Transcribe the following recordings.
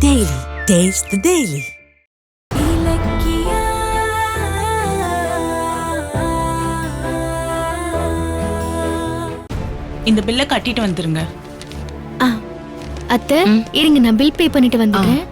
Daily. Taste the Daily. இந்த பில்ல கட்டிட்டு வந்துருங்க. அத்தை இருங்க, நான் பில் பே பண்ணிட்டு வந்துடுறேன்.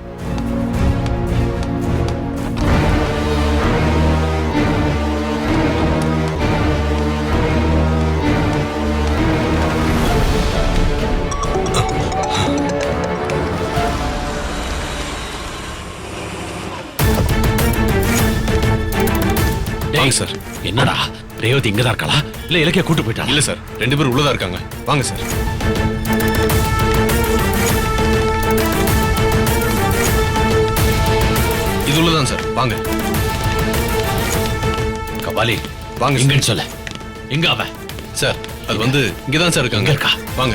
வாங்க சார். என்னடா ரேவதி இங்கதான் இருக்காளா இல்ல இலக்கிய கூட்டு போயிட்டா? இல்ல சார், 2 பேரும் உள்ளதா இருக்காங்க. வாங்க சார். இது உள்ளதான் சார், வாங்க. கபாலி வாங்க இங்கன்னு சொல்ல. எங்க அவ? சார் அது வந்து இங்கதான் சார் இருக்காங்க. இருக்கா? வாங்க.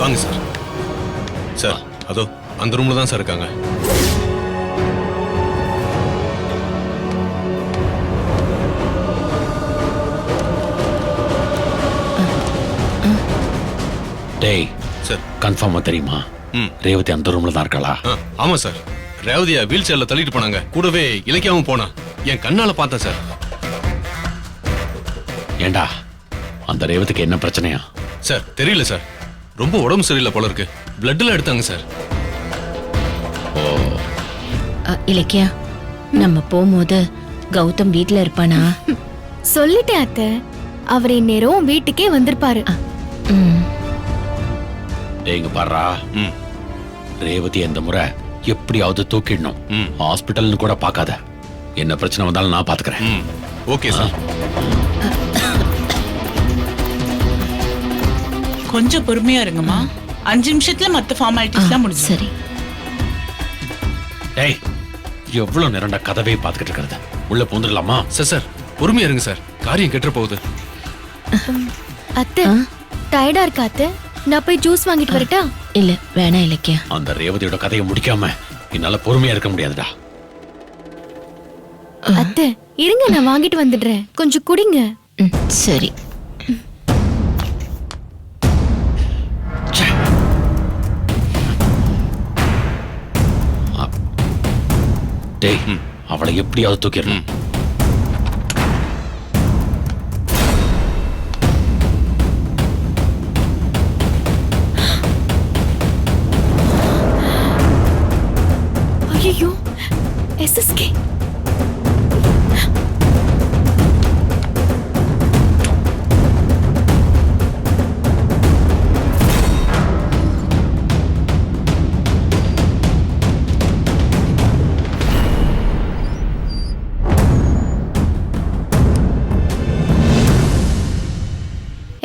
வாங்க சார். சார் அதோ அந்த ரூம்ல தான் சார் இருக்காங்க. டேய் சார் கன்ஃபார்மா தெரியுமா ரேவதி அந்த ரூம்ல தான் இருக்காளா? ஆமா சார். ரேவதியா வீல் சேர்ல தள்ளிட்டு போனாங்க. கூடவே இலக்கியாவும் போனா. என் கண்ணால பார்த்தேன் சார். ஏண்டா அந்த ரேவதிக்கு என்ன பிரச்சனையா? சார் தெரியல சார், ரொம்ப உடம்பு சரியில்லை போல இருக்கு. பிளட்ல எடுத்தாங்க சார். இலக்கியா, நம்ம போகும்போது கௌதம் வீட்ல இருப்பானா? சொல்லிட்டேன் அத்தை, அவர் இந்நேரம் வீட்டுக்கே வந்திருப்பாரு. டேய் இங்க பாருடா, ரேவதி இந்த முறை எப்படியாவது தூக்கிடணும். ஹாஸ்பிட்டல்னு கூட பார்க்காத. என்ன பிரச்சனை வந்தாலும் நான் பாத்துக்கிறேன். Okay sir. கொஞ்சம் பொறுமையா இருங்கம்மா. 5 நிமிஷத்துல மத்த ஃபார்மாலிட்டிஸ்லாம் முடிஞ்சு. சரி. டேய் எவ்வளவு நேரம்டா கதவே பாத்துக்கிட்டு இருக்கிறது? உள்ள பூந்துடலாமா? சார் சார் பொறுமையா இருங்க சார், காரியம் கெட்டுற போகுது. அத்தை டயர்டா இருக்கா அத்தை? நான் போய் ஜூஸ் வாங்கிட்டு வரட்டா? இல்ல வேணாம் இலக்கியா. அந்த ரேவதியோட கதையை முடிக்காம என்னால பொறுமையா இருக்க முடியாதுடா. அத்தை இருங்க, நான் வாங்கிட்டு வந்துடுறேன். கொஞ்சம் குடிங்க. சரி. டேய் அவளை எப்படியாவது தூக்கிடணும். ஐயோ எஸ்எஸ்கே.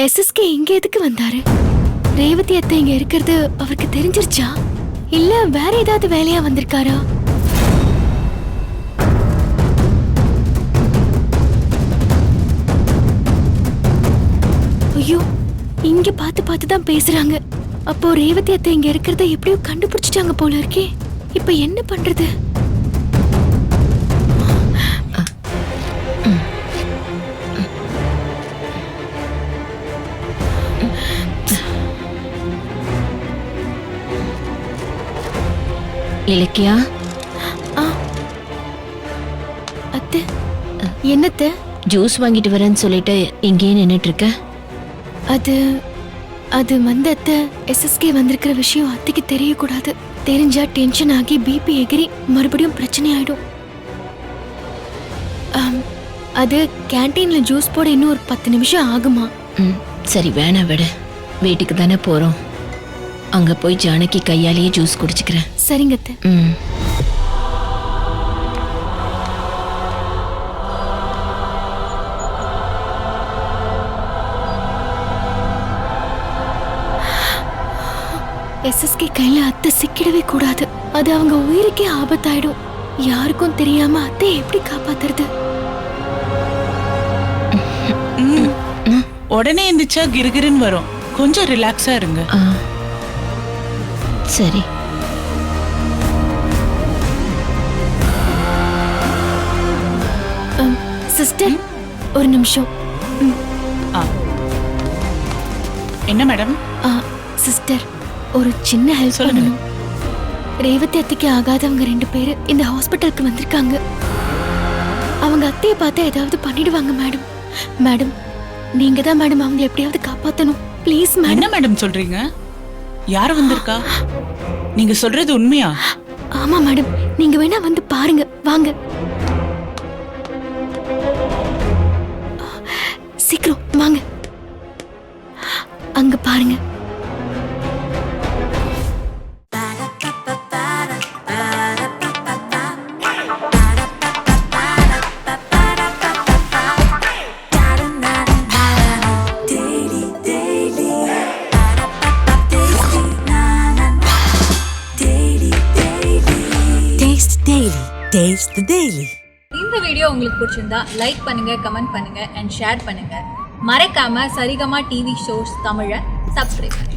எஸ்எஸ்கே இங்க எதுக்கு வந்தாரு? ரேவதி அத்தை இங்க இருக்கிறது அவருக்கு தெரிஞ்சிருச்சா? இல்ல வேற ஏதாவது வேலையா வந்திருக்காரா? ஐயோ இங்க பார்த்து தான் பேசுறாங்க. அப்போ ரேவதி அத்தை இங்க இருக்கிறத எப்படியோ கண்டுபிடிச்சிட்டாங்க போல இருக்கே. இப்ப என்ன பண்றது? இலக்கியா, அத்தை என்னத்த? ஜூஸ் வாங்கிட்டு வரேன்னு சொல்லிட்டு இங்கேயே நின்னுட்டு இருக்க? அது வந்து அத்தை, எஸ்எஸ்கே வந்திருக்கிற விஷயம் அத்தைக்கு தெரியக்கூடாது. தெரிஞ்சா டென்ஷன் ஆகி பிபி எகிரி மறுபடியும் பிரச்சனை ஆயிடும். அது கேன்டீன்ல ஜூஸ் போட இன்னும் ஒரு 10 நிமிஷம் ஆகுமா? சரி வேணாம் விட. வீட்டுக்கு தானே போறோம். அங்க போய் ஜானகி கையாலேயே ஜூஸ் குடிச்சுக்கிறேன். சரிங்க அத்தை. எஸ்எஸ்கே கையில அத்தை சிக்கிடவே கூடாது. அது அவங்க உயிருக்கே ஆபத்தாயிடும். யாருக்கும் தெரியாம அத்தை எப்படி காப்பாத்துறது? உடனே எந்திரிச்சா கிருகிருன்னு வரும். கொஞ்சம் ரிலாக்ஸா இருங்க. சரி. சிஸ்டர் ஒரு நிமிஷம். என்ன மேடம்? சிஸ்டர், ஒரு சின்ன ஹெல்ப் சொல்லுங்க. பண்ணணும். ரேவதி அத்தைக்கு ஆகாதவங்க 2 பேரு இந்த ஹாஸ்பிட்டலுக்கு வந்திருக்காங்க. அவங்க அத்தையை பார்த்தா ஏதாவது பண்ணிடுவாங்க மேடம். மேடம், நீங்க தான் மேடம் அவங்களை எப்படியாவது காப்பாத்தணும். Please madam. என்ன மேடம் சொல்றீங்க? யார் வந்திருக்கா? நீங்க சொல்றது உண்மையா? ஆமா மேடம், நீங்க வேணா வந்து பாருங்க. வாங்க, சீக்கிரம் வாங்க. அங்க பாருங்க. Taste Daily. Taste the Daily. இந்த வீடியோ உங்களுக்கு பிடிச்சிருந்தா லைக் பண்ணுங்க, கமெண்ட் பண்ணுங்க அண்ட் ஷேர் பண்ணுங்க. மறக்காம சரிகமா டிவி ஷோஸ் தமிழை சப்ஸ்கிரைப் பண்ணுங்க.